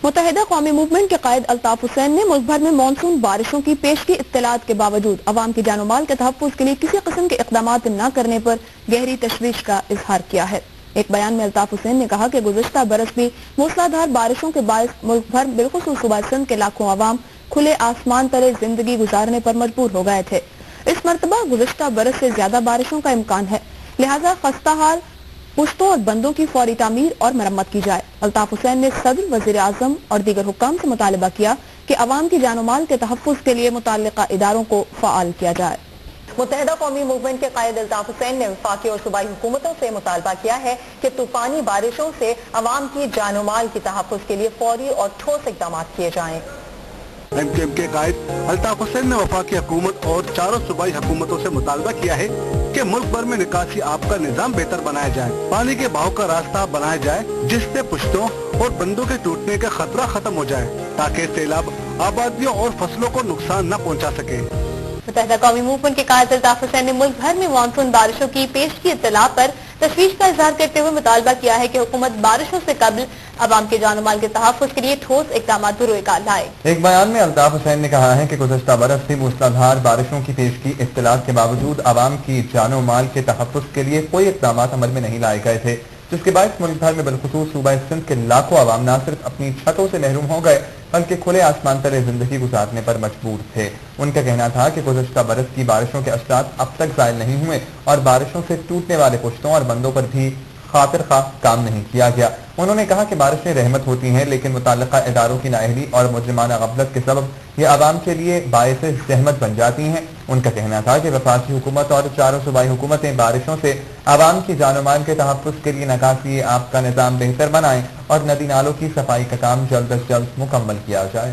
متحدہ قومی موومنٹ کے قائد الطاف حسین نے ملک بھر میں مانسون بارشوں کی پیشگی اطلاعات کے باوجود عوام کی جان و مال کے تحفظ کے لیے کسی قسم کے اقدامات نہ کرنے پر گہری تشویش کا اظہار کیا ہے۔ ایک بیان میں الطاف حسین نے کہا کہ گزشتہ برس بھی موسلادھار بارشوں کے باعث ملک بھر بالخصوص صوبہ سندھ کے لاکھوں عوام کھلے آسمان تلے زندگی گزارنے پر مجبور ہو گئے تھے۔ اس مرتبہ گزشتہ برس سے زیادہ بارشوں کا امکان ہے، لہذا خستہ حال پشتوں اور بندوں کی فوری تعمیر اور مرمت کی جائے۔ الطاف حسین نے صدر، وزیر اعظم اور دیگر حکام سے مطالبہ کیا کہ عوام کی جان و مال کے تحفظ کے لیے متعلقہ اداروں کو فعال کیا جائے۔ متحدہ قومی موومنٹ کے قائد الطاف حسین نے وفاقی اور صوبائی حکومتوں سے مطالبہ کیا ہے کہ طوفانی بارشوں سے عوام کی جان و مال کے تحفظ کے لیے فوری اور ٹھوس اقدامات کیے جائیں۔ MKM کے قائد الطاف حسین نے وفاقی حکومت اور چاروں صوبائی حکومتوں سے مطالبہ کیا ہے کہ ملک بھر میں نکاسی آب کا نظام بہتر بنایا جائے، پانی کے بہاؤ کا راستہ بنایا جائے جس سے پشتوں اور بندوں کے ٹوٹنے کا خطرہ ختم ہو جائے تاکہ سیلاب آبادیوں اور فصلوں کو نقصان نہ پہنچا سکے۔ متحدہ قومی موومنٹ کے قائد الطاف حسین نے ملک بھر میں مانسون بارشوں کی پیشگی اطلاع پر تشویش کا اظہار کرتے ہوئے مطالبہ کیا ہے کہ حکومت بارشوں سے قبل عوام کے جان و مال کے تحفظ کے لیے ٹھوس اقدامات بروئے کار لائے۔ ایک بیان میں الطاف حسین نے کہا ہے کہ گزشتہ برس سے موسلادھار بارشوں کی پیشگی اطلاعات کے باوجود عوام کی جان و مال کے تحفظ کے لیے کوئی اقدامات عمل میں نہیں لائے گئے تھے، جس کے باعث ملک بھر میں بالخصوص صوبہ سندھ کے لاکھوں عوام نہ صرف اپنی چھتوں سے محروم ہو گئے بلکہ کھلے آسمان تلے زندگی گزارنے پر مجبور تھے۔ ان کا کہنا تھا کہ گزشتہ برس کی بارشوں کے اثرات اب تک زائل نہیں ہوئے اور بارشوں سے ٹوٹنے والے پشتوں اور بندوں پر بھی خاطر خواہ کام نہیں کیا گیا۔ انہوں نے کہا کہ بارشیں رحمت ہوتی ہیں لیکن متعلقہ اداروں کی نااہلی اور مجرمانہ غفلت کے سبب یہ عوام کے لیے باعث زحمت بن جاتی ہیں۔ ان کا کہنا تھا کہ وفاقی حکومت اور چاروں صوبائی حکومتیں بارشوں سے عوام کی جان و مال کے تحفظ کے لیے نکاسی آب کا نظام بہتر بنائیں اور ندی نالوں کی صفائی کا کام جلد از جلد مکمل کیا جائے۔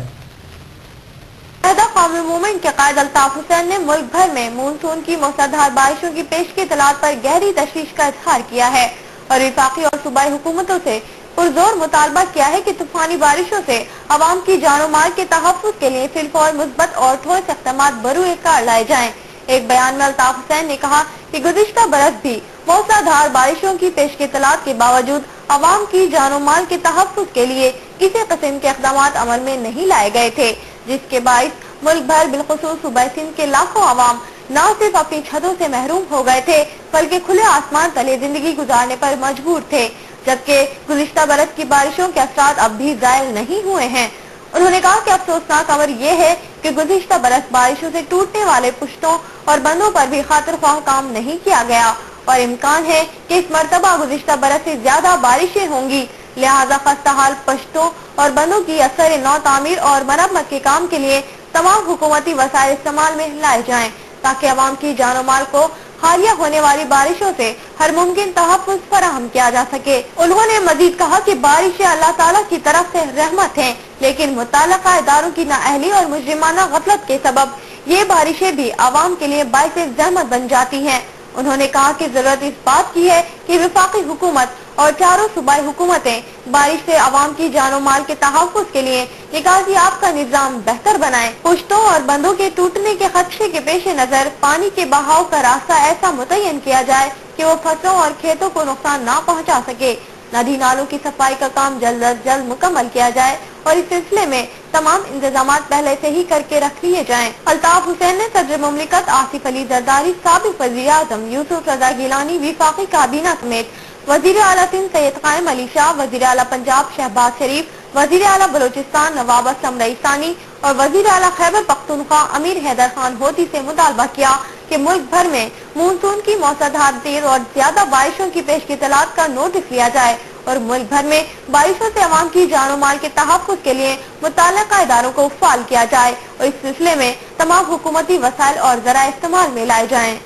متحدہ قومی موومنٹ کے قائد الطاف حسین نے ملک بھر میں مانسون کی موسلادھار بارشوں کی پیشگی اطلاعات پر گہری تشویش کا اظہار کیا ہے اور وفاقی اور صوبائی حکومتوں سے پرزور مطالبہ کیا ہے کہ طوفانی بارشوں سے عوام کی جان و مال کے تحفظ کے لیے فی الفور مثبت اور ٹھوس اقدامات بروئے کار لائے جائیں۔ ایک بیان میں الطاف حسین نے کہا کہ گزشتہ برس بھی موسلادھار بارشوں کی پیشگی اطلاعات کے باوجود عوام کی جان و مال کے تحفظ کے لیے کسی قسم کے اقدامات عمل میں نہیں لائے گئے تھے، جس کے باعث ملک بھر بالخصوص صوبہ سندھ کے لاکھوں عوام نہ صرف اپنی چھتوں سے محروم ہو گئے تھے بلکہ کھلے آسمان تلے زندگی گزارنے پر مجبور تھے، جبکہ گزشتہ برس کی بارشوں کے اثرات اب بھی زائل نہیں ہوئے ہیں۔ انہوں نے کہا کہ افسوسناک امر یہ ہے کہ گزشتہ برس بارشوں سے ٹوٹنے والے پشتوں اور بندوں پر بھی خاطر خواہ کام نہیں کیا گیا اور امکان ہے کہ اس مرتبہ گزشتہ برس سے زیادہ بارشیں ہوں گی، لہذا خستہ حال پشتوں اور بندوں کی اثر نو تعمیر اور مرمت کے کام کے لیے تمام حکومتی وسائل استعمال میں لائے جائیں تاکہ عوام کی جان و مال کو حالیہ ہونے والی بارشوں سے ہر ممکن تحفظ فراہم کیا جا سکے۔ انہوں نے مزید کہا کہ بارشیں اللہ تعالیٰ کی طرف سے رحمت ہیں، لیکن متعلقہ اداروں کی نااہلی اور مجرمانہ غفلت کے سبب یہ بارشیں بھی عوام کے لیے باعث زحمت بن جاتی ہیں۔ انہوں نے کہا کہ ضرورت اس بات کی ہے کہ وفاقی حکومت اور چاروں صوبائی حکومتیں بارش سے عوام کی جان و مال کے تحفظ کے لیے نکاسی آب کا نظام بہتر بنائیں، پشتوں اور بندوں کے ٹوٹنے کے خدشے کے پیش نظر پانی کے بہاؤ کا راستہ ایسا متعین کیا جائے کہ وہ فصلوں اور کھیتوں کو نقصان نہ پہنچا سکے، ندی نالوں کی صفائی کا کام جلد از جلد مکمل کیا جائے اور اس سلسلے میں تمام انتظامات پہلے سے ہی کر کے رکھ لیے جائیں۔ الطاف حسین نے صدر مملکت آصف علی زرداری، سابق وزیر اعظم یوسف رضا گیلانی، وفاقی کابینہ سمیت وزیر اعلیٰ سندھ سید قائم علی شاہ، وزیر اعلیٰ پنجاب شہباز شریف، وزیر اعلیٰ بلوچستان نواب اسلم رئیسانی اور وزیر اعلیٰ خیبر پختونخوا امیر حیدر خان ہوتی سے مطالبہ کیا کہ ملک بھر میں مانسون کی موسلادھار تیز اور زیادہ بارشوں کی پیشگی اطلاعات کا نوٹس لیا جائے اور ملک بھر میں بارشوں سے عوام کی جان و مال کے تحفظ کے لیے متعلقہ اداروں کو فعال کیا جائے اور اس سلسلے میں تمام حکومتی وسائل اور ذرائع استعمال میں لائے جائیں۔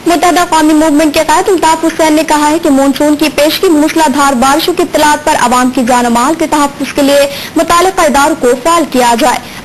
متحدہ قومی موومنٹ کے قائد الطاف حسین نے کہا ہے کہ مانسون کی پیشگی موسلادھار بارشوں کی اطلاعات پر عوام کی جان و مال کے تحفظ کے لیے متعلقہ اداروں کو فعال کیا جائے۔